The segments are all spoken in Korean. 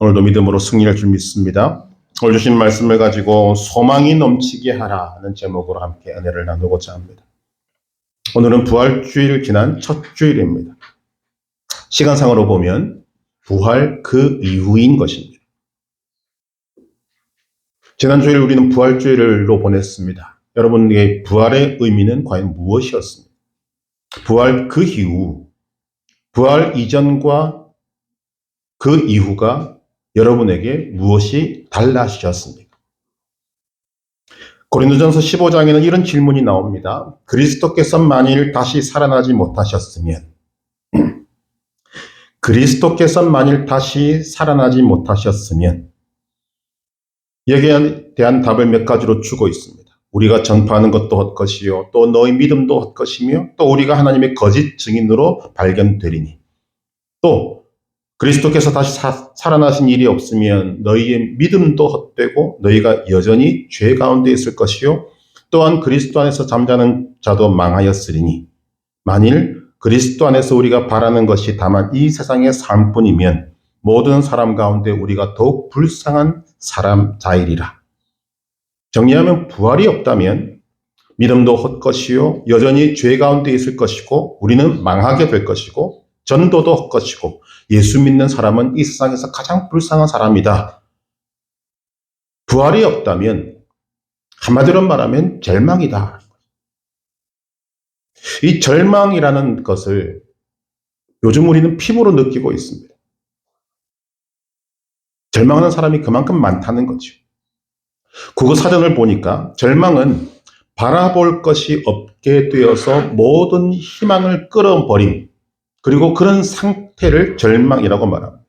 오늘도 믿음으로 승리할 줄 믿습니다. 오늘 주신 말씀을 가지고 소망이 넘치게 하라는 제목으로 함께 은혜를 나누고자 합니다. 오늘은 부활주일 지난 첫 주일입니다. 시간상으로 보면 부활 그 이후인 것입니다. 지난 주일 우리는 부활주일로 보냈습니다. 여러분에게 부활의 의미는 과연 무엇이었습니까? 부활 그 이후, 부활 이전과 그 이후가 여러분에게 무엇이 달라지셨습니까? 고린도전서 15장에는 이런 질문이 나옵니다. 그리스도께서 만일 다시 살아나지 못하셨으면 여기에 대한 답을 몇 가지로 주고 있습니다. 우리가 전파하는 것도 헛것이요 또 너희 믿음도 헛것이며 또 우리가 하나님의 거짓 증인으로 발견되리니 또 그리스도께서 다시 살아나신 일이 없으면 너희의 믿음도 헛되고 너희가 여전히 죄 가운데 있을 것이요 또한 그리스도 안에서 잠자는 자도 망하였으리니 만일 그리스도 안에서 우리가 바라는 것이 다만 이 세상의 삶뿐이면 모든 사람 가운데 우리가 더욱 불쌍한 자이리라. 정리하면 부활이 없다면 믿음도 헛것이요 여전히 죄 가운데 있을 것이고 우리는 망하게 될 것이고 전도도 헛것이고 예수 믿는 사람은 이 세상에서 가장 불쌍한 사람이다. 부활이 없다면 한마디로 말하면 절망이다. 이 절망이라는 것을 요즘 우리는 피부로 느끼고 있습니다. 절망하는 사람이 그만큼 많다는 거죠. 국어 사전을 보니까 절망은 바라볼 것이 없게 되어서 모든 희망을 끌어버림, 그리고 그런 상태를 절망이라고 말합니다.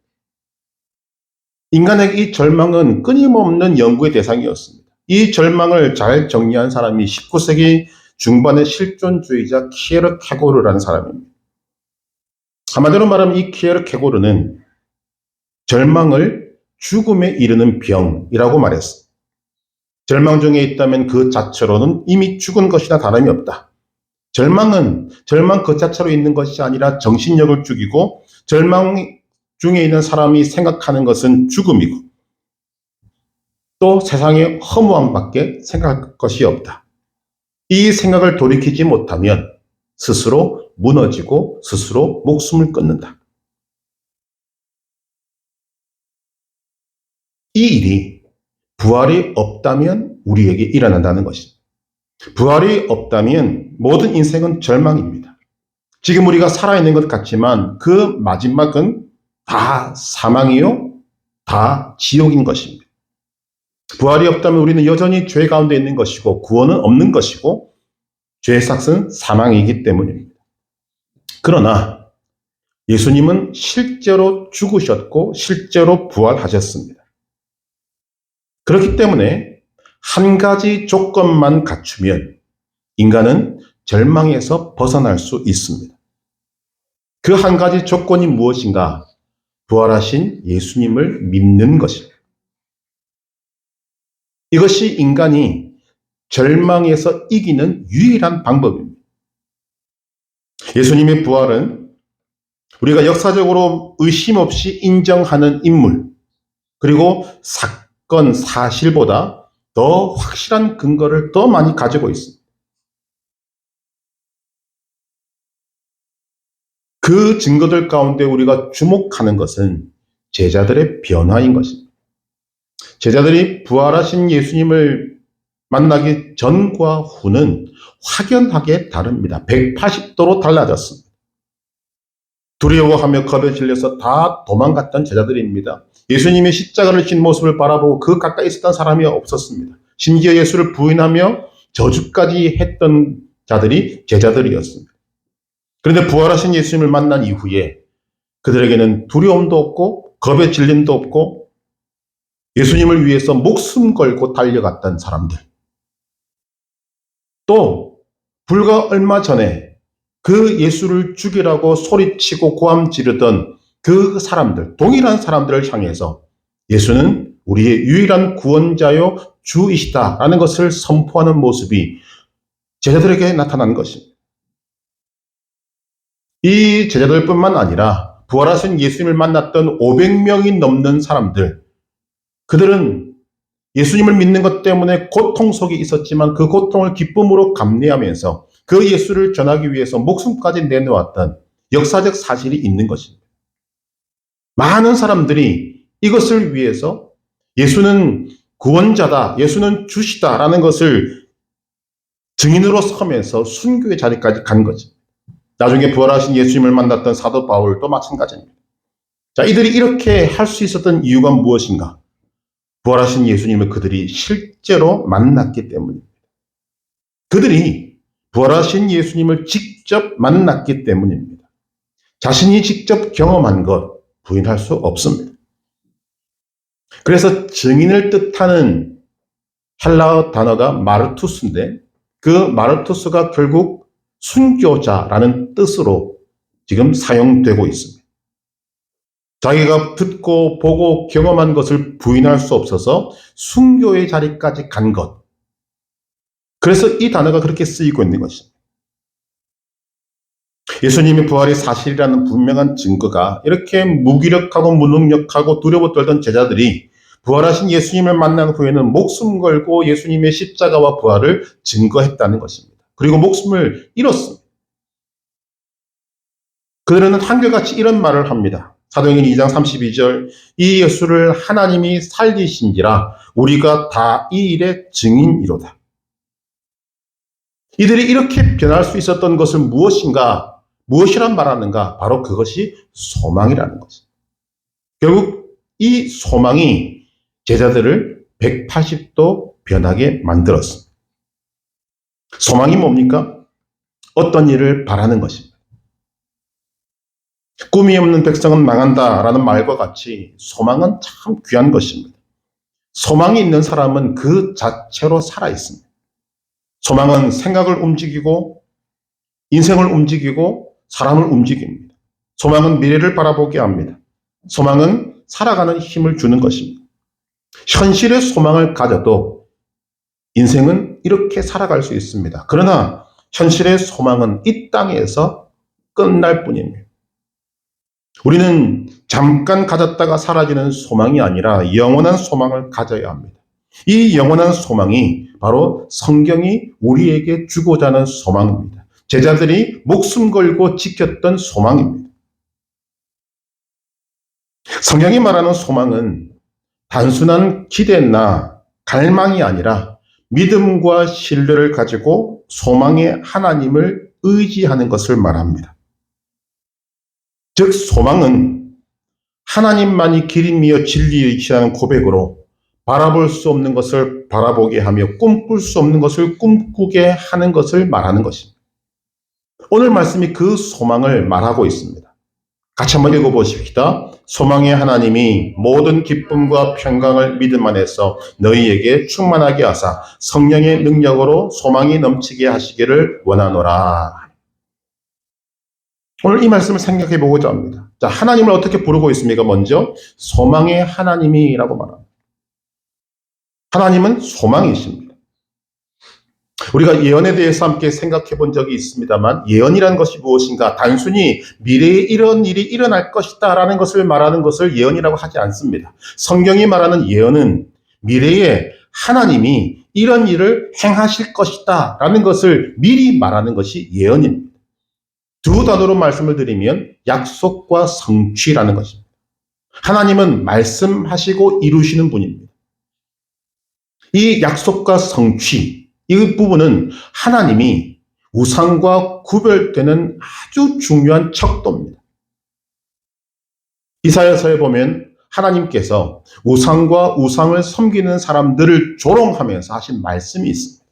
인간에게 이 절망은 끊임없는 연구의 대상이었습니다. 이 절망을 잘 정리한 사람이 19세기 중반의 실존주의자 키에르 케고르라는 사람입니다. 한마디로 말하면 이 키에르 케고르는 절망을 죽음에 이르는 병이라고 말했습니다. 절망 중에 있다면 그 자체로는 이미 죽은 것이나 다름이 없다. 절망은 절망 그 자체로 있는 것이 아니라 정신력을 죽이고 절망 중에 있는 사람이 생각하는 것은 죽음이고 또 세상의 허무함밖에 생각할 것이 없다. 이 생각을 돌이키지 못하면 스스로 무너지고 스스로 목숨을 끊는다. 이 일이 부활이 없다면 우리에게 일어난다는 것입니다. 부활이 없다면 모든 인생은 절망입니다. 지금 우리가 살아있는 것 같지만 그 마지막은 다 사망이요, 다 지옥인 것입니다. 부활이 없다면 우리는 여전히 죄 가운데 있는 것이고 구원은 없는 것이고 죄의 삭은 사망이기 때문입니다. 그러나 예수님은 실제로 죽으셨고 실제로 부활하셨습니다. 그렇기 때문에 한 가지 조건만 갖추면 인간은 절망에서 벗어날 수 있습니다. 그 한 가지 조건이 무엇인가? 부활하신 예수님을 믿는 것입니다. 이것이 인간이 절망에서 이기는 유일한 방법입니다. 예수님의 부활은 우리가 역사적으로 의심 없이 인정하는 인물, 그리고 사건, 사실보다 더 확실한 근거를 더 많이 가지고 있습니다. 그 증거들 가운데 우리가 주목하는 것은 제자들의 변화인 것입니다. 제자들이 부활하신 예수님을 만나기 전과 후는 확연하게 다릅니다. 180도로 달라졌습니다. 두려워하며 겁에 질려서 다 도망갔던 제자들입니다. 예수님의 십자가를 진 모습을 바라보고 그 가까이 있었던 사람이 없었습니다. 심지어 예수를 부인하며 저주까지 했던 자들이 제자들이었습니다. 그런데 부활하신 예수님을 만난 이후에 그들에게는 두려움도 없고 겁에 질림도 없고 예수님을 위해서 목숨 걸고 달려갔던 사람들, 또 불과 얼마 전에 그 예수를 죽이라고 소리치고 고함 지르던 그 사람들, 동일한 사람들을 향해서 예수는 우리의 유일한 구원자요 주이시다라는 것을 선포하는 모습이 제자들에게 나타난 것입니다. 이 제자들뿐만 아니라 부활하신 예수님을 만났던 500명이 넘는 사람들, 그들은 예수님을 믿는 것 때문에 고통 속에 있었지만 그 고통을 기쁨으로 감내하면서 그 예수를 전하기 위해서 목숨까지 내놓았던 역사적 사실이 있는 것입니다. 많은 사람들이 이것을 위해서 예수는 구원자다, 예수는 주시다라는 것을 증인으로 서면서 순교의 자리까지 간 거죠. 나중에 부활하신 예수님을 만났던 사도 바울도 마찬가지입니다. 자, 이들이 이렇게 할 수 있었던 이유가 무엇인가? 부활하신 예수님을 그들이 실제로 만났기 때문입니다. 그들이 부활하신 예수님을 직접 만났기 때문입니다. 자신이 직접 경험한 것 부인할 수 없습니다. 그래서 증인을 뜻하는 헬라어 단어가 마르투스인데 그 마르투스가 결국 순교자라는 뜻으로 지금 사용되고 있습니다. 자기가 듣고 보고 경험한 것을 부인할 수 없어서 순교의 자리까지 간 것. 그래서 이 단어가 그렇게 쓰이고 있는 것입니다. 예수님의 부활이 사실이라는 분명한 증거가 이렇게 무기력하고 무능력하고 두려워 떨던 제자들이 부활하신 예수님을 만난 후에는 목숨 걸고 예수님의 십자가와 부활을 증거했다는 것입니다. 그리고 목숨을 잃었습니다. 그들은 한결같이 이런 말을 합니다. 사도행전 2장 32절 이 예수를 하나님이 살리신지라 우리가 다 이 일의 증인이로다. 이들이 이렇게 변할 수 있었던 것은 무엇인가? 무엇이란 말하는가? 바로 그것이 소망이라는 것입니다. 결국 이 소망이 제자들을 180도 변하게 만들었습니다. 소망이 뭡니까? 어떤 일을 바라는 것입니다. 꿈이 없는 백성은 망한다라는 말과 같이 소망은 참 귀한 것입니다. 소망이 있는 사람은 그 자체로 살아있습니다. 소망은 생각을 움직이고 인생을 움직이고 사람을 움직입니다. 소망은 미래를 바라보게 합니다. 소망은 살아가는 힘을 주는 것입니다. 현실의 소망을 가져도 인생은 이렇게 살아갈 수 있습니다. 그러나 현실의 소망은 이 땅에서 끝날 뿐입니다. 우리는 잠깐 가졌다가 사라지는 소망이 아니라 영원한 소망을 가져야 합니다. 이 영원한 소망이 바로 성경이 우리에게 주고자 하는 소망입니다. 제자들이 목숨 걸고 지켰던 소망입니다. 성경이 말하는 소망은 단순한 기대나 갈망이 아니라 믿음과 신뢰를 가지고 소망의 하나님을 의지하는 것을 말합니다. 즉 소망은 하나님만이 길이며 진리이시라는 고백으로 바라볼 수 없는 것을 바라보게 하며 꿈꿀 수 없는 것을 꿈꾸게 하는 것을 말하는 것입니다. 오늘 말씀이 그 소망을 말하고 있습니다. 같이 한번 읽어보십시다. 소망의 하나님이 모든 기쁨과 평강을 믿음 안에서 너희에게 충만하게 하사 성령의 능력으로 소망이 넘치게 하시기를 원하노라. 오늘 이 말씀을 생각해 보고자 합니다. 자, 하나님을 어떻게 부르고 있습니까? 먼저 소망의 하나님이라고 말합니다. 하나님은 소망이십니다. 우리가 예언에 대해서 함께 생각해 본 적이 있습니다만 예언이란 것이 무엇인가? 단순히 미래에 이런 일이 일어날 것이다 라는 것을 말하는 것을 예언이라고 하지 않습니다. 성경이 말하는 예언은 미래에 하나님이 이런 일을 행하실 것이다 라는 것을 미리 말하는 것이 예언입니다. 두 단어로 말씀을 드리면 약속과 성취라는 것입니다. 하나님은 말씀하시고 이루시는 분입니다. 이 약속과 성취, 이 부분은 하나님이 우상과 구별되는 아주 중요한 척도입니다. 이사야서에 보면 하나님께서 우상과 우상을 섬기는 사람들을 조롱하면서 하신 말씀이 있습니다.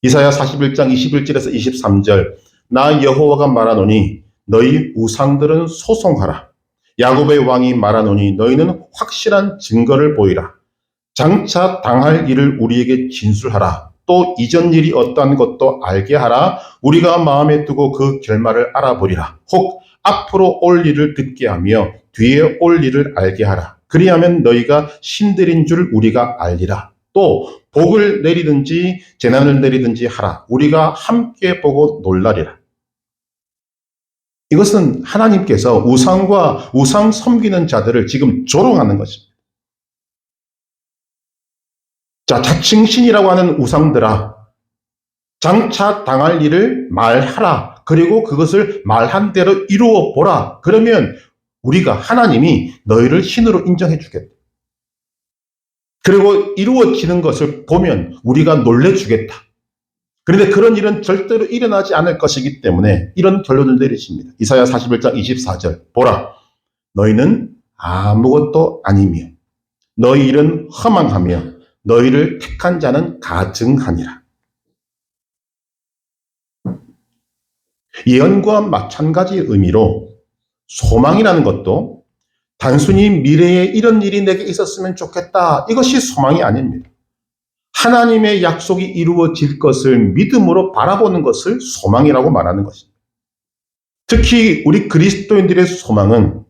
이사야 41장 21절에서 23절 나 여호와가 말하노니 너희 우상들은 소송하라. 야곱의 왕이 말하노니 너희는 확실한 증거를 보이라. 장차 당할 일을 우리에게 진술하라. 또 이전 일이 어떠한 것도 알게 하라. 우리가 마음에 두고 그 결말을 알아보리라. 혹 앞으로 올 일을 듣게 하며 뒤에 올 일을 알게 하라. 그리하면 너희가 신들인 줄 우리가 알리라. 또 복을 내리든지 재난을 내리든지 하라. 우리가 함께 보고 놀라리라. 이것은 하나님께서 우상과 우상 섬기는 자들을 지금 조롱하는 것입니다. 자, 자칭 신이라고 하는 우상들아, 장차 당할 일을 말하라. 그리고 그것을 말한 대로 이루어 보라. 그러면 우리가 하나님이 너희를 신으로 인정해 주겠다. 그리고 이루어지는 것을 보면 우리가 놀래주겠다. 그런데 그런 일은 절대로 일어나지 않을 것이기 때문에 이런 결론을 내리십니다. 이사야 41장 24절. 보라, 너희는 아무것도 아니며 너희 일은 허망하며 너희를 택한 자는 가증하니라. 예언과 마찬가지 의미로 소망이라는 것도 단순히 미래에 이런 일이 내게 있었으면 좋겠다. 이것이 소망이 아닙니다. 하나님의 약속이 이루어질 것을 믿음으로 바라보는 것을 소망이라고 말하는 것입니다. 특히 우리 그리스도인들의 소망은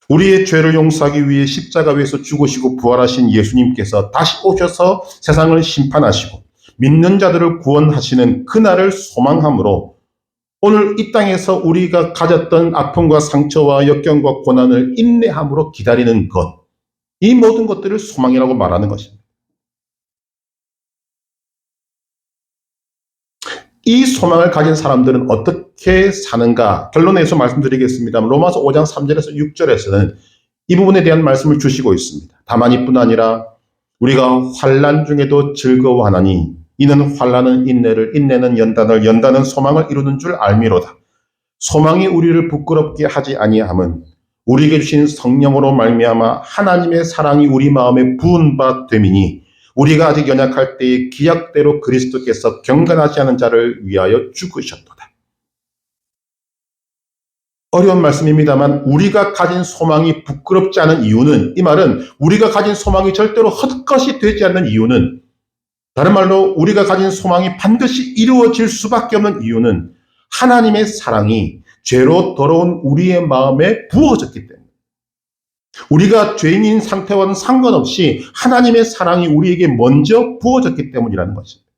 우리의 죄를 용서하기 위해 십자가 위에서 죽으시고 부활하신 예수님께서 다시 오셔서 세상을 심판하시고 믿는 자들을 구원하시는 그날을 소망함으로 오늘 이 땅에서 우리가 가졌던 아픔과 상처와 역경과 고난을 인내함으로 기다리는 것, 이 모든 것들을 소망이라고 말하는 것입니다. 이 소망을 가진 사람들은 어떻게 사는가? 결론에서 말씀드리겠습니다만 로마서 5장 3절에서 6절에서는 이 부분에 대한 말씀을 주시고 있습니다. 다만 이뿐 아니라 우리가 환난 중에도 즐거워하나니 이는 환난은 인내를, 인내는 연단을, 연단은 소망을 이루는 줄 알미로다. 소망이 우리를 부끄럽게 하지 아니함은 우리에게 주신 성령으로 말미암아 하나님의 사랑이 우리 마음에 부은 바 됨이니 우리가 아직 연약할 때의 기약대로 그리스도께서 경건하지 않은 자를 위하여 죽으셨도다. 어려운 말씀입니다만 우리가 가진 소망이 부끄럽지 않은 이유는, 이 말은 우리가 가진 소망이 절대로 헛것이 되지 않는 이유는, 다른 말로 우리가 가진 소망이 반드시 이루어질 수밖에 없는 이유는 하나님의 사랑이 죄로 더러운 우리의 마음에 부어졌기 때문에, 우리가 죄인인 상태와는 상관없이 하나님의 사랑이 우리에게 먼저 부어졌기 때문이라는 것입니다.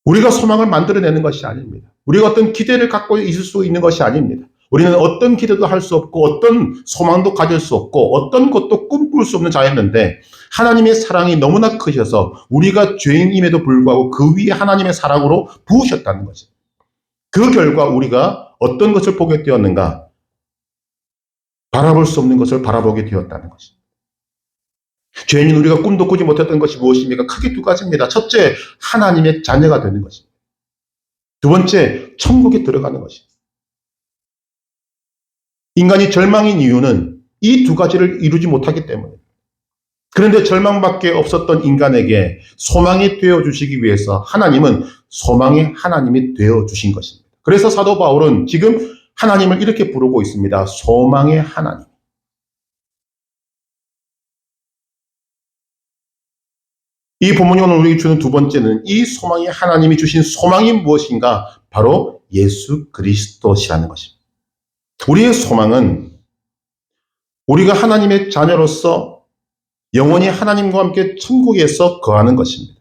우리가 소망을 만들어내는 것이 아닙니다. 우리가 어떤 기대를 갖고 있을 수 있는 것이 아닙니다. 우리는 어떤 기대도 할 수 없고 어떤 소망도 가질 수 없고 어떤 것도 꿈꿀 수 없는 자였는데 하나님의 사랑이 너무나 크셔서 우리가 죄인임에도 불구하고 그 위에 하나님의 사랑으로 부으셨다는 것입니다. 그 결과 우리가 어떤 것을 보게 되었는가? 바라볼 수 없는 것을 바라보게 되었다는 것입니다. 죄인인 우리가 꿈도 꾸지 못했던 것이 무엇입니까? 크게 두 가지입니다. 첫째, 하나님의 자녀가 되는 것입니다. 두 번째, 천국에 들어가는 것입니다. 인간이 절망인 이유는 이 두 가지를 이루지 못하기 때문입니다. 그런데 절망밖에 없었던 인간에게 소망이 되어주시기 위해서 하나님은 소망의 하나님이 되어주신 것입니다. 그래서 사도 바울은 지금 하나님을 이렇게 부르고 있습니다. 소망의 하나님. 이 본문이 오늘 우리에게 주는 두 번째는 이 소망의 하나님이 주신 소망이 무엇인가? 바로 예수 그리스도시라는 것입니다. 우리의 소망은 우리가 하나님의 자녀로서 영원히 하나님과 함께 천국에서 거하는 것입니다.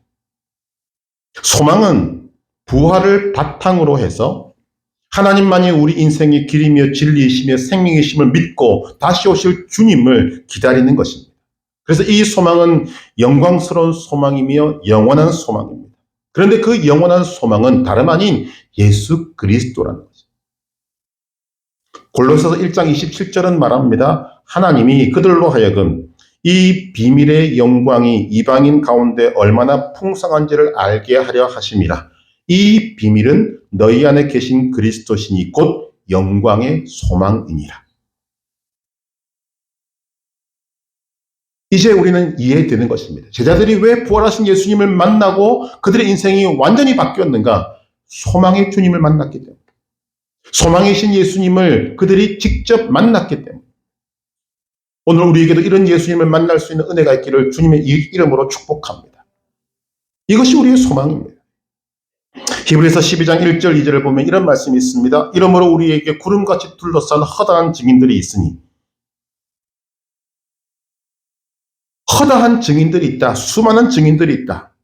소망은 부활을 바탕으로 해서 하나님만이 우리 인생의 길이며 진리이시며 생명이심을 믿고 다시 오실 주님을 기다리는 것입니다. 그래서 이 소망은 영광스러운 소망이며 영원한 소망입니다. 그런데 그 영원한 소망은 다름 아닌 예수 그리스도라는 것입니다. 골로새서 1장 27절은 말합니다. 하나님이 그들로 하여금 이 비밀의 영광이 이방인 가운데 얼마나 풍성한지를 알게 하려 하심이라. 이 비밀은 너희 안에 계신 그리스도시니 곧 영광의 소망이니라. 이제 우리는 이해되는 것입니다. 제자들이 왜 부활하신 예수님을 만나고 그들의 인생이 완전히 바뀌었는가? 소망의 주님을 만났기 때문에. 소망이신 예수님을 그들이 직접 만났기 때문에. 오늘 우리에게도 이런 예수님을 만날 수 있는 은혜가 있기를 주님의 이름으로 축복합니다. 이것이 우리의 소망입니다. 히브리서 12장 1절 2절을 보면 이런 말씀이 있습니다. 이러므로 우리에게 구름같이 둘러싼 허다한 증인들이 있으니, 허다한 증인들이 있다. 수많은 증인들이 있다.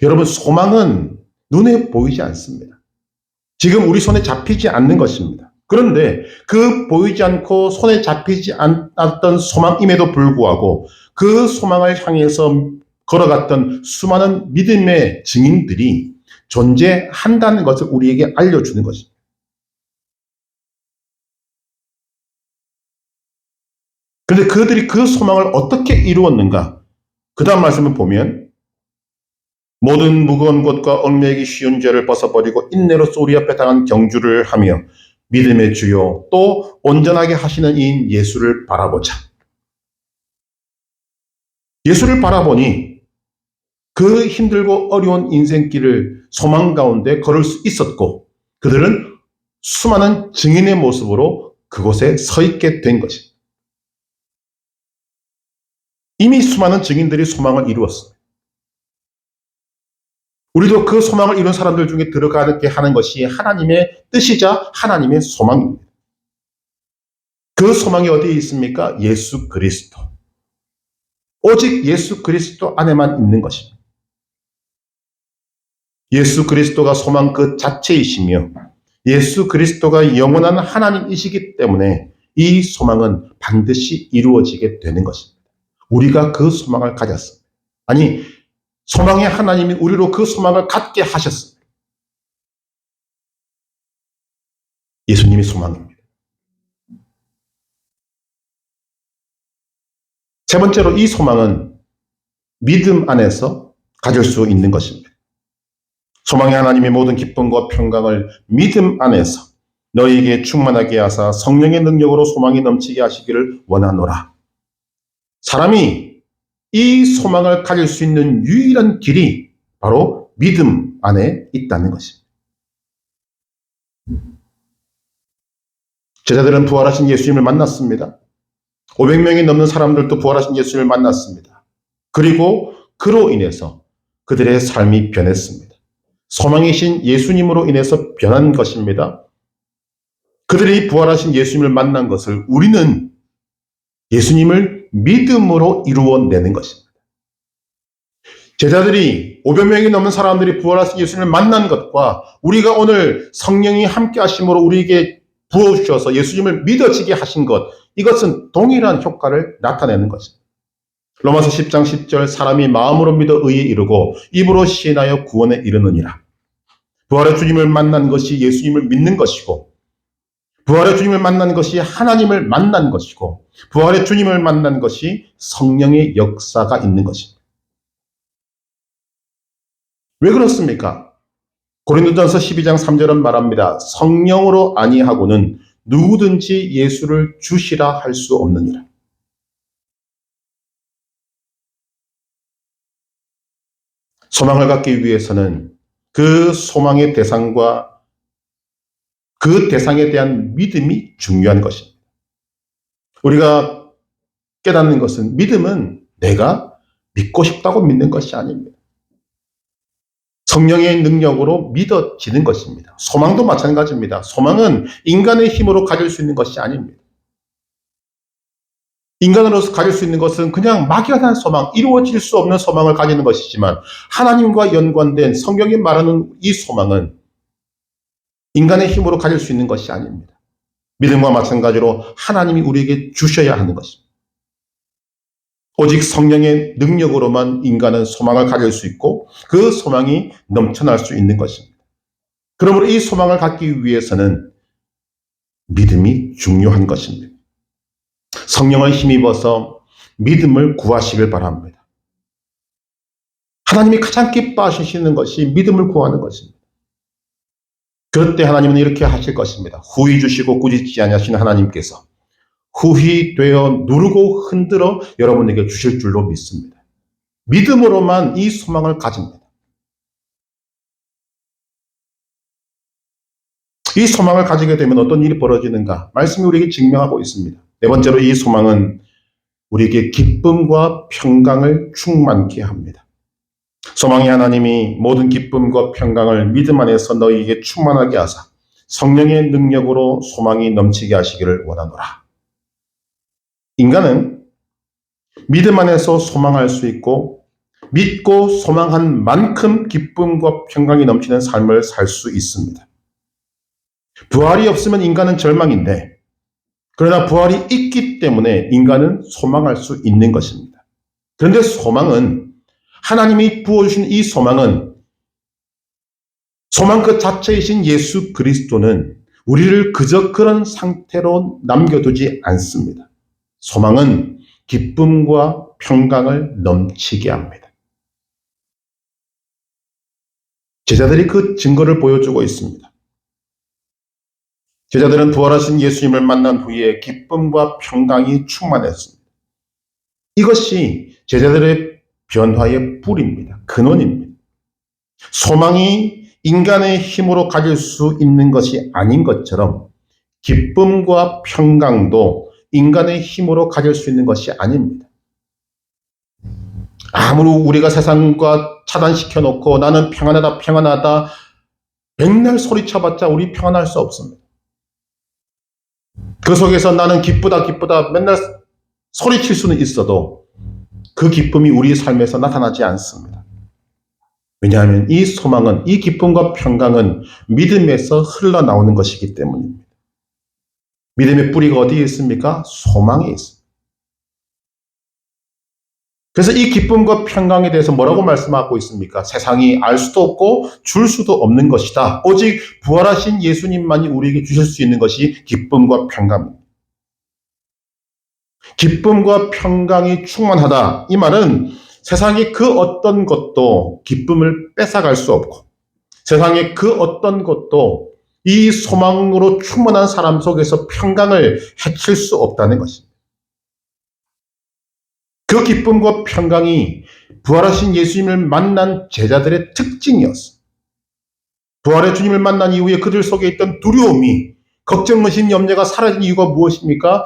여러분, 소망은 눈에 보이지 않습니다. 지금 우리 손에 잡히지 않는 것입니다. 그런데 그 보이지 않고 손에 잡히지 않았던 소망임에도 불구하고 그 소망을 향해서 걸어갔던 수많은 믿음의 증인들이 존재한다는 것을 우리에게 알려주는 것입니다. 그런데 그들이 그 소망을 어떻게 이루었는가? 그 다음 말씀을 보면 모든 무거운 것과 얽매이기 쉬운 죄를 벗어버리고 인내로써 우리 앞에 당한 경주를 하며 믿음의 주요 또 온전하게 하시는 이인 예수를 바라보자. 예수를 바라보니 그 힘들고 어려운 인생길을 소망 가운데 걸을 수 있었고 그들은 수많은 증인의 모습으로 그곳에 서 있게 된 것입니다. 이미 수많은 증인들이 소망을 이루었습니다. 우리도 그 소망을 이룬 사람들 중에 들어가게 하는 것이 하나님의 뜻이자 하나님의 소망입니다. 그 소망이 어디에 있습니까? 예수 그리스도. 오직 예수 그리스도 안에만 있는 것입니다. 예수 그리스도가 소망 그 자체이시며 예수 그리스도가 영원한 하나님이시기 때문에 이 소망은 반드시 이루어지게 되는 것입니다. 우리가 그 소망을 가졌습니다. 아니, 소망의 하나님이 우리로 그 소망을 갖게 하셨습니다. 예수님이 소망입니다. 세 번째로 이 소망은 믿음 안에서 가질 수 있는 것입니다. 소망의 하나님의 모든 기쁨과 평강을 믿음 안에서 너희에게 충만하게 하사 성령의 능력으로 소망이 넘치게 하시기를 원하노라. 사람이 이 소망을 가질 수 있는 유일한 길이 바로 믿음 안에 있다는 것입니다. 제자들은 부활하신 예수님을 만났습니다. 500명이 넘는 사람들도 부활하신 예수님을 만났습니다. 그리고 그로 인해서 그들의 삶이 변했습니다. 소망이신 예수님으로 인해서 변한 것입니다. 그들이 부활하신 예수님을 만난 것을 우리는 예수님을 믿음으로 이루어내는 것입니다. 제자들이 500명이 넘는 사람들이 부활하신 예수님을 만난 것과 우리가 오늘 성령이 함께 하심으로 우리에게 부어주셔서 예수님을 믿어지게 하신 것, 이것은 동일한 효과를 나타내는 것입니다. 로마서 10장 10절 사람이 마음으로 믿어 의에 이르고 입으로 시인하여 구원에 이르느니라. 부활의 주님을 만난 것이 예수님을 믿는 것이고 부활의 주님을 만난 것이 하나님을 만난 것이고 부활의 주님을 만난 것이 성령의 역사가 있는 것입니다. 왜 그렇습니까? 고린도전서 12장 3절은 말합니다. 성령으로 아니하고는 누구든지 예수를 주시라 할 수 없느니라. 소망을 갖기 위해서는 그 소망의 대상과 그 대상에 대한 믿음이 중요한 것입니다. 우리가 깨닫는 것은 믿음은 내가 믿고 싶다고 믿는 것이 아닙니다. 성령의 능력으로 믿어지는 것입니다. 소망도 마찬가지입니다. 소망은 인간의 힘으로 가질 수 있는 것이 아닙니다. 인간으로서 가질 수 있는 것은 그냥 막연한 소망, 이루어질 수 없는 소망을 가지는 것이지만 하나님과 연관된 성경이 말하는 이 소망은 인간의 힘으로 가질 수 있는 것이 아닙니다. 믿음과 마찬가지로 하나님이 우리에게 주셔야 하는 것입니다. 오직 성령의 능력으로만 인간은 소망을 가질 수 있고 그 소망이 넘쳐날 수 있는 것입니다. 그러므로 이 소망을 갖기 위해서는 믿음이 중요한 것입니다. 성령을 힘입어서 믿음을 구하시길 바랍니다. 하나님이 가장 기뻐하시는 것이 믿음을 구하는 것입니다. 그럴 때 하나님은 이렇게 하실 것입니다. 후히 주시고 꾸짖지 아니하시는 하나님께서 후히 되어 누르고 흔들어 여러분에게 주실 줄로 믿습니다. 믿음으로만 이 소망을 가집니다. 이 소망을 가지게 되면 어떤 일이 벌어지는가? 말씀이 우리에게 증명하고 있습니다. 네 번째로 이 소망은 우리에게 기쁨과 평강을 충만케 합니다. 소망의 하나님이 모든 기쁨과 평강을 믿음 안에서 너희에게 충만하게 하사 성령의 능력으로 소망이 넘치게 하시기를 원하노라. 인간은 믿음 안에서 소망할 수 있고 믿고 소망한 만큼 기쁨과 평강이 넘치는 삶을 살 수 있습니다. 부활이 없으면 인간은 절망인데, 그러나 부활이 있기 때문에 인간은 소망할 수 있는 것입니다. 그런데 소망은, 하나님이 부어주신 이 소망은, 소망 그 자체이신 예수 그리스도는 우리를 그저 그런 상태로 남겨두지 않습니다. 소망은 기쁨과 평강을 넘치게 합니다. 제자들이 그 증거를 보여주고 있습니다. 제자들은 부활하신 예수님을 만난 후에 기쁨과 평강이 충만했습니다. 이것이 제자들의 변화의 뿌리입니다. 근원입니다. 소망이 인간의 힘으로 가질 수 있는 것이 아닌 것처럼 기쁨과 평강도 인간의 힘으로 가질 수 있는 것이 아닙니다. 아무리 우리가 세상과 차단시켜 놓고 나는 평안하다 평안하다 백날 소리쳐봤자 우리 평안할 수 없습니다. 그 속에서 나는 기쁘다 기쁘다 맨날 소리칠 수는 있어도 그 기쁨이 우리 삶에서 나타나지 않습니다. 왜냐하면 이 소망은, 이 기쁨과 평강은 믿음에서 흘러나오는 것이기 때문입니다. 믿음의 뿌리가 어디에 있습니까? 소망에 있습니다. 그래서 이 기쁨과 평강에 대해서 뭐라고 말씀하고 있습니까? 세상이 알 수도 없고 줄 수도 없는 것이다. 오직 부활하신 예수님만이 우리에게 주실 수 있는 것이 기쁨과 평강입니다. 기쁨과 평강이 충만하다. 이 말은 세상의 그 어떤 것도 기쁨을 뺏어갈 수 없고, 세상의 그 어떤 것도 이 소망으로 충만한 사람 속에서 평강을 해칠 수 없다는 것입니다. 그 기쁨과 평강이 부활하신 예수님을 만난 제자들의 특징이었습니다. 부활의 주님을 만난 이후에 그들 속에 있던 두려움이, 걱정, 의심, 염려가 사라진 이유가 무엇입니까?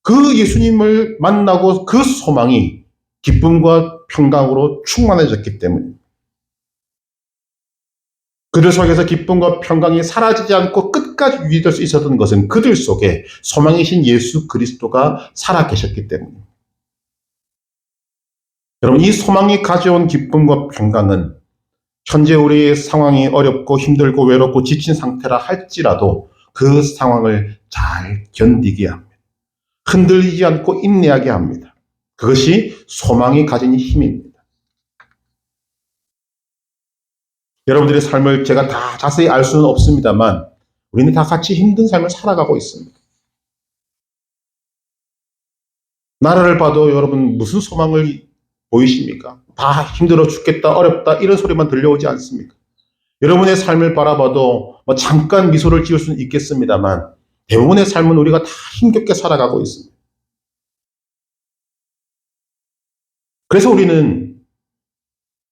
그 예수님을 만나고 그 소망이 기쁨과 평강으로 충만해졌기 때문입니다. 그들 속에서 기쁨과 평강이 사라지지 않고 끝까지 유지될 수 있었던 것은 그들 속에 소망이신 예수 그리스도가 살아계셨기 때문입니다. 여러분, 이 소망이 가져온 기쁨과 평강은 현재 우리의 상황이 어렵고 힘들고 외롭고 지친 상태라 할지라도 그 상황을 잘 견디게 합니다. 흔들리지 않고 인내하게 합니다. 그것이 소망이 가진 힘입니다. 여러분들의 삶을 제가 다 자세히 알 수는 없습니다만 우리는 다 같이 힘든 삶을 살아가고 있습니다. 나라를 봐도 여러분 무슨 소망을 보이십니까? 다 힘들어 죽겠다, 어렵다 이런 소리만 들려오지 않습니까? 여러분의 삶을 바라봐도 잠깐 미소를 지을 수는 있겠습니다만 대부분의 삶은 우리가 다 힘겹게 살아가고 있습니다. 그래서 우리는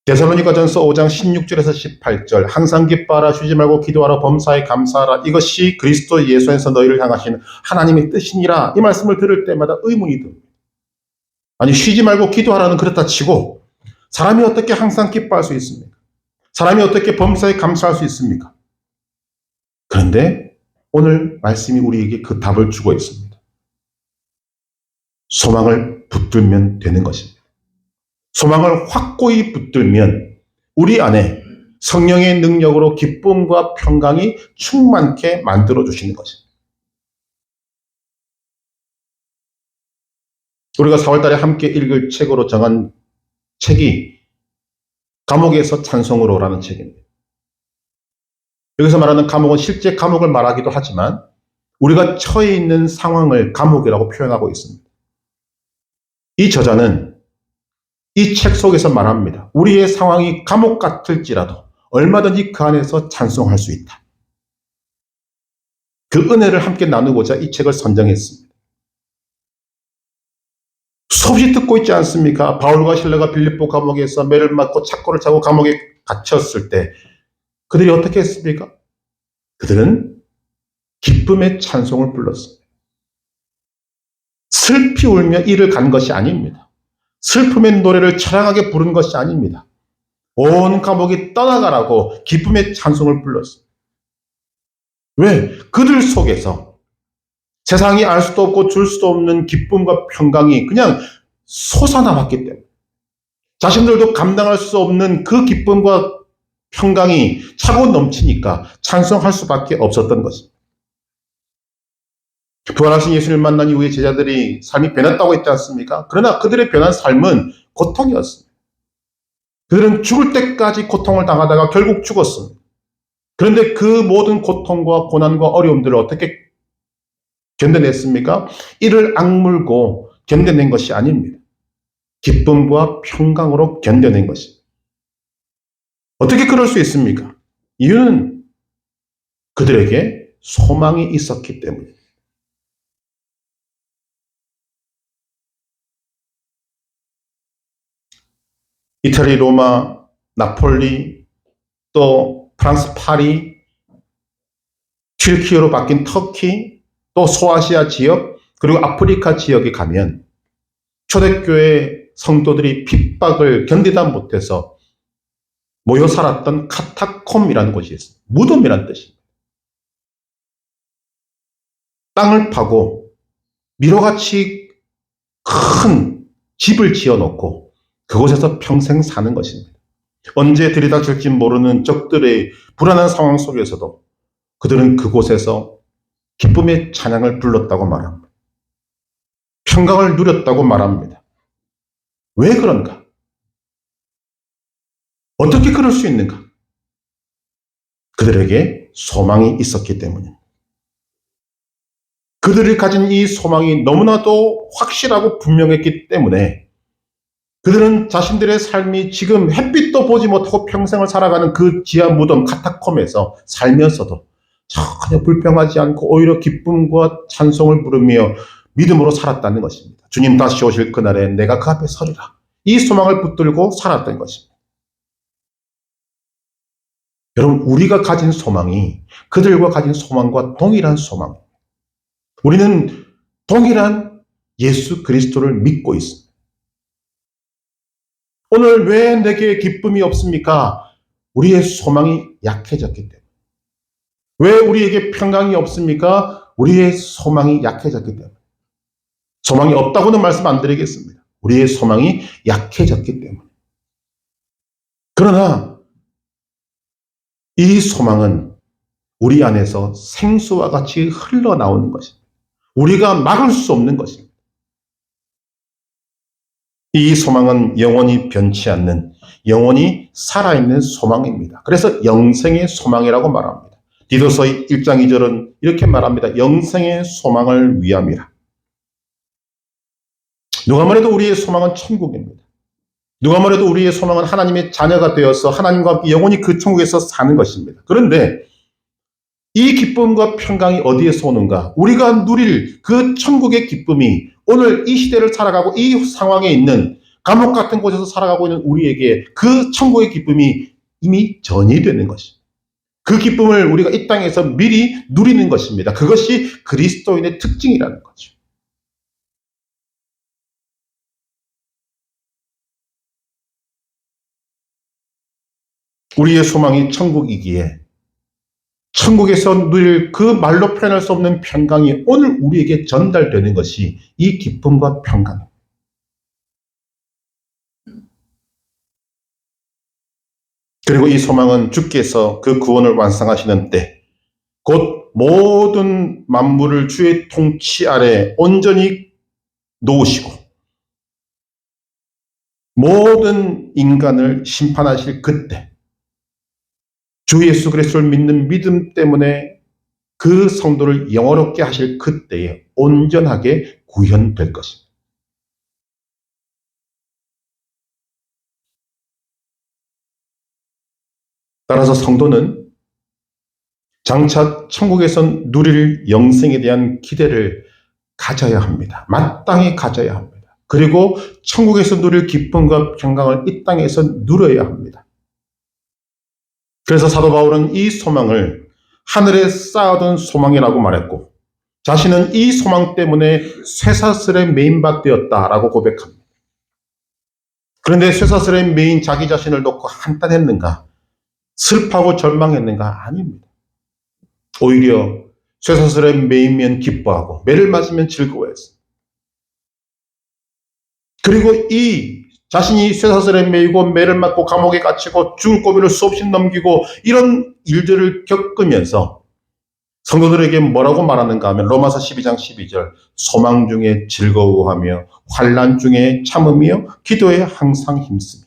데살로니가전서 5장 16절에서 18절 항상 기뻐하라, 쉬지 말고 기도하라, 범사에 감사하라, 이것이 그리스도 예수 안에서 너희를 향하신 하나님의 뜻이니라. 이 말씀을 들을 때마다 의문이 듭니다. 아니, 쉬지 말고 기도하라는 그렇다 치고 사람이 어떻게 항상 기뻐할 수 있습니까? 사람이 어떻게 범사에 감사할 수 있습니까? 그런데 오늘 말씀이 우리에게 그 답을 주고 있습니다. 소망을 붙들면 되는 것입니다. 소망을 확고히 붙들면 우리 안에 성령의 능력으로 기쁨과 평강이 충만케 만들어주시는 것입니다. 우리가 4월달에 함께 읽을 책으로 정한 책이 감옥에서 찬송으로라는 책입니다. 여기서 말하는 감옥은 실제 감옥을 말하기도 하지만 우리가 처해 있는 상황을 감옥이라고 표현하고 있습니다. 이 저자는 이 책 속에서 말합니다. 우리의 상황이 감옥 같을지라도 얼마든지 그 안에서 찬송할 수 있다. 그 은혜를 함께 나누고자 이 책을 선정했습니다. 수없이 듣고 있지 않습니까? 바울과 실라가 빌립보 감옥에서 매를 맞고 착고를 차고 감옥에 갇혔을 때 그들이 어떻게 했습니까? 그들은 기쁨의 찬송을 불렀습니다. 슬피 울며 이를 간 것이 아닙니다. 슬픔의 노래를 처량하게 부른 것이 아닙니다. 온 감옥이 떠나가라고 기쁨의 찬송을 불렀습니다. 왜? 그들 속에서 세상이 알 수도 없고 줄 수도 없는 기쁨과 평강이 그냥 솟아나왔기 때문에 자신들도 감당할 수 없는 그 기쁨과 평강이 차고 넘치니까 찬송할 수밖에 없었던 것입니다. 부활하신 예수님을 만난 이후에 제자들이 삶이 변했다고 했지 않습니까? 그러나 그들의 변한 삶은 고통이었습니다. 그들은 죽을 때까지 고통을 당하다가 결국 죽었습니다. 그런데 그 모든 고통과 고난과 어려움들을 어떻게 견뎌냈습니까? 이를 악물고 견뎌낸 것이 아닙니다. 기쁨과 평강으로 견뎌낸 것입니다. 어떻게 그럴 수 있습니까? 이유는 그들에게 소망이 있었기 때문입니다. 이태리, 로마, 나폴리, 또 프랑스 파리, 튀르키예로 바뀐 터키, 또 소아시아 지역, 그리고 아프리카 지역에 가면 초대교회 성도들이 핍박을 견디다 못해서 모여 살았던 카타콤이라는 곳이 있습니다. 무덤이라는 뜻입니다. 땅을 파고 미로같이 큰 집을 지어놓고 그곳에서 평생 사는 것입니다. 언제 들이닥칠지 모르는 적들의 불안한 상황 속에서도 그들은 그곳에서 기쁨의 찬양을 불렀다고 말합니다. 평강을 누렸다고 말합니다. 왜 그런가? 어떻게 그럴 수 있는가? 그들에게 소망이 있었기 때문입니다. 그들이 가진 이 소망이 너무나도 확실하고 분명했기 때문에 그들은 자신들의 삶이 지금 햇빛도 보지 못하고 평생을 살아가는 그 지하 무덤 카타콤에서 살면서도 전혀 불평하지 않고 오히려 기쁨과 찬송을 부르며 믿음으로 살았다는 것입니다. 주님 다시 오실 그날에 내가 그 앞에 서리라. 이 소망을 붙들고 살았던 것입니다. 여러분, 우리가 가진 소망이 그들과 가진 소망과 동일한 소망입니다. 우리는 동일한 예수 그리스도를 믿고 있습니다. 오늘 왜 내게 기쁨이 없습니까? 우리의 소망이 약해졌기 때문에. 왜 우리에게 평강이 없습니까? 우리의 소망이 약해졌기 때문에. 소망이 없다고는 말씀 안 드리겠습니다. 우리의 소망이 약해졌기 때문에. 그러나 이 소망은 우리 안에서 생수와 같이 흘러나오는 것입니다. 우리가 막을 수 없는 것입니다. 이 소망은 영원히 변치 않는, 영원히 살아있는 소망입니다. 그래서 영생의 소망이라고 말합니다. 디도서 1장 2절은 이렇게 말합니다. 영생의 소망을 위함이라. 누가 말해도 우리의 소망은 천국입니다. 누가 말해도 우리의 소망은 하나님의 자녀가 되어서 하나님과 함께 영원히 그 천국에서 사는 것입니다. 그런데 이 기쁨과 평강이 어디에서 오는가? 우리가 누릴 그 천국의 기쁨이 오늘 이 시대를 살아가고 이 상황에 있는 감옥 같은 곳에서 살아가고 있는 우리에게 그 천국의 기쁨이 이미 전이되는 것입니다. 그 기쁨을 우리가 이 땅에서 미리 누리는 것입니다. 그것이 그리스도인의 특징이라는 거죠. 우리의 소망이 천국이기에 천국에서 누릴 그 말로 표현할 수 없는 평강이 오늘 우리에게 전달되는 것이 이 기쁨과 평강입니다. 그리고 이 소망은 주께서 그 구원을 완성하시는 때, 곧 모든 만물을 주의 통치 아래 온전히 놓으시고 모든 인간을 심판하실 그때, 주 예수 그리스도를 믿는 믿음 때문에 그 성도를 영화롭게 하실 그때에 온전하게 구현될 것입니다. 따라서 성도는 장차 천국에서 누릴 영생에 대한 기대를 가져야 합니다. 마땅히 가져야 합니다. 그리고 천국에서 누릴 기쁨과 평강을 이 땅에서 누려야 합니다. 그래서 사도 바울은 이 소망을 하늘에 쌓아둔 소망이라고 말했고 자신은 이 소망 때문에 쇠사슬에 매인받되었다라고 고백합니다. 그런데 쇠사슬에 매인 자기 자신을 놓고 한탄했는가? 슬퍼하고 절망했는가? 아닙니다. 오히려 쇠사슬에 매이면 기뻐하고 매를 맞으면 즐거워했습니다. 그리고 이 자신이 쇠사슬에 매이고 매를 맞고 감옥에 갇히고 죽을 고비를 수없이 넘기고 이런 일들을 겪으면서 성도들에게 뭐라고 말하는가 하면 로마서 12장 12절 소망 중에 즐거워하며 환난 중에 참으며 기도에 항상 힘쓰며.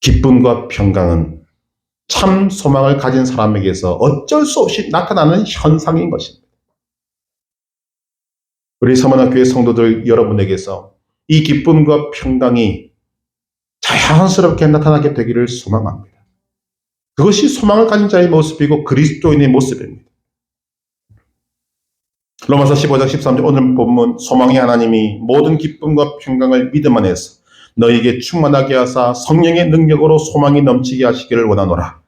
기쁨과 평강은 참 소망을 가진 사람에게서 어쩔 수 없이 나타나는 현상인 것입니다. 우리 서문학교의 성도들 여러분에게서 이 기쁨과 평강이 자연스럽게 나타나게 되기를 소망합니다. 그것이 소망을 가진 자의 모습이고 그리스도인의 모습입니다. 로마서 15장 13절 오늘 본문 소망의 하나님이 모든 기쁨과 평강을 믿음 안에서 너에게 충만하게 하사 성령의 능력으로 소망이 넘치게 하시기를 원하노라.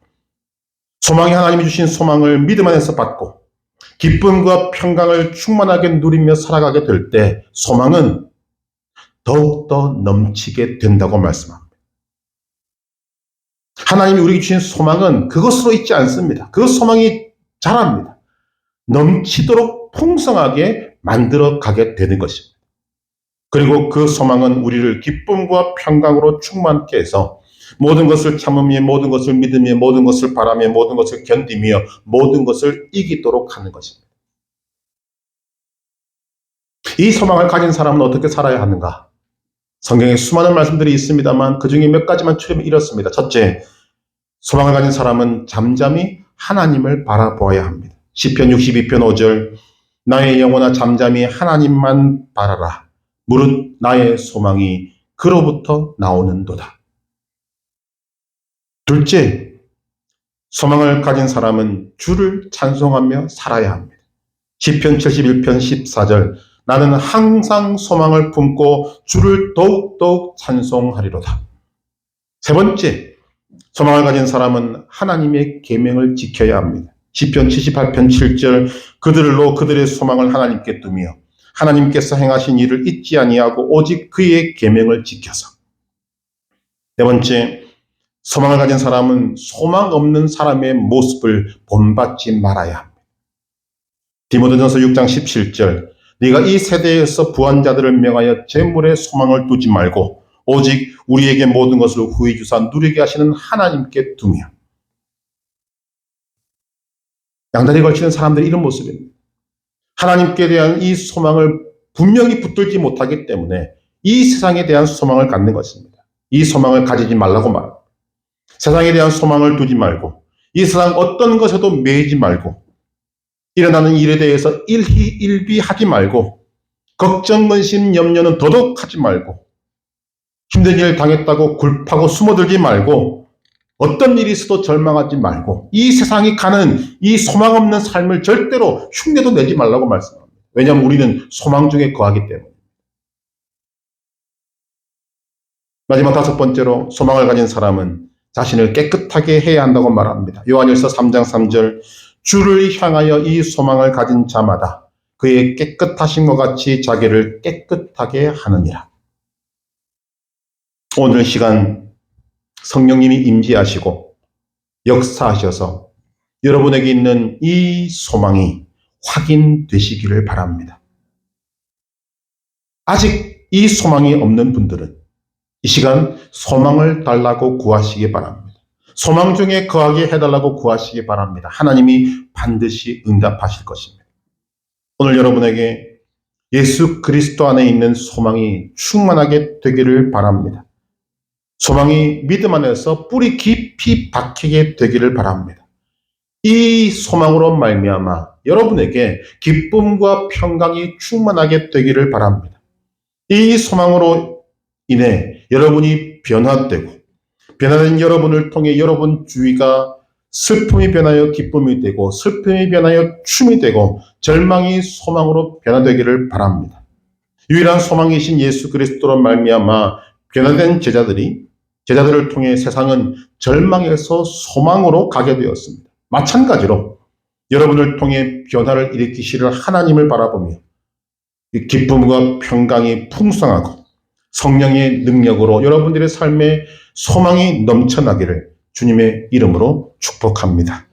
소망의 하나님이 주신 소망을 믿음 안에서 받고 기쁨과 평강을 충만하게 누리며 살아가게 될 때 소망은 더욱더 넘치게 된다고 말씀합니다. 하나님이 우리에게 주신 소망은 그것으로 있지 않습니다. 그 소망이 자랍니다. 넘치도록 풍성하게 만들어 가게 되는 것입니다. 그리고 그 소망은 우리를 기쁨과 평강으로 충만케 해서 모든 것을 참으며 모든 것을 믿으며 모든 것을 바라며 모든 것을 견디며 모든 것을 이기도록 하는 것입니다. 이 소망을 가진 사람은 어떻게 살아야 하는가? 성경에 수많은 말씀들이 있습니다만 그 중에 몇 가지만 추리면 이렇습니다. 첫째, 소망을 가진 사람은 잠잠히 하나님을 바라보아야 합니다. 시편 62편 5절 나의 영혼아 잠잠히 하나님만 바라라. 무릇 나의 소망이 그로부터 나오는도다. 둘째, 소망을 가진 사람은 주를 찬송하며 살아야 합니다. 시편 71편 14절 나는 항상 소망을 품고 주를 더욱더욱 찬송하리로다. 세 번째, 소망을 가진 사람은 하나님의 계명을 지켜야 합니다. 시편 78편 7절 그들로 그들의 소망을 하나님께 두며 하나님께서 행하신 일을 잊지 아니하고 오직 그의 계명을 지켜서. 네 번째, 소망을 가진 사람은 소망 없는 사람의 모습을 본받지 말아야 합니다. 디모데전서 6장 17절 네가 이 세대에서 부한 자들을 명하여 재물에 소망을 두지 말고 오직 우리에게 모든 것을 후히 주사 누리게 하시는 하나님께 두며. 양다리 걸치는 사람들이 이런 모습입니다. 하나님께 대한 이 소망을 분명히 붙들지 못하기 때문에 이 세상에 대한 소망을 갖는 것입니다. 이 소망을 가지지 말라고 말합니다. 세상에 대한 소망을 두지 말고 이 세상 어떤 것에도 매이지 말고 일어나는 일에 대해서 일희일비하지 말고 걱정, 근심, 염려는 더더욱 하지 말고 힘든 일 당했다고 굴파고 숨어들지 말고 어떤 일이 있어도 절망하지 말고 이 세상이 가는 이 소망 없는 삶을 절대로 흉내도 내지 말라고 말씀합니다. 왜냐하면 우리는 소망 중에 거하기 때문에. 마지막 다섯 번째로 소망을 가진 사람은 자신을 깨끗하게 해야 한다고 말합니다. 요한일서 3장 3절 주를 향하여 이 소망을 가진 자마다 그의 깨끗하심과 같이 자기를 깨끗하게 하느니라. 오늘 시간 성령님이 임재하시고 역사하셔서 여러분에게 있는 이 소망이 확인되시기를 바랍니다. 아직 이 소망이 없는 분들은 이 시간 소망을 달라고 구하시기 바랍니다. 소망 중에 거하게 해달라고 구하시기 바랍니다. 하나님이 반드시 응답하실 것입니다. 오늘 여러분에게 예수 그리스도 안에 있는 소망이 충만하게 되기를 바랍니다. 소망이 믿음 안에서 뿌리 깊이 박히게 되기를 바랍니다. 이 소망으로 말미암아 여러분에게 기쁨과 평강이 충만하게 되기를 바랍니다. 이 소망으로 인해 여러분이 변화되고 변화된 여러분을 통해 여러분 주위가 슬픔이 변하여 기쁨이 되고 슬픔이 변하여 춤이 되고 절망이 소망으로 변화되기를 바랍니다. 유일한 소망이신 예수 그리스도로 말미암아 변화된 제자들을 통해 세상은 절망에서 소망으로 가게 되었습니다. 마찬가지로 여러분을 통해 변화를 일으키시를 하나님을 바라보며 기쁨과 평강이 풍성하고 성령의 능력으로 여러분들의 삶에 소망이 넘쳐나기를 주님의 이름으로 축복합니다.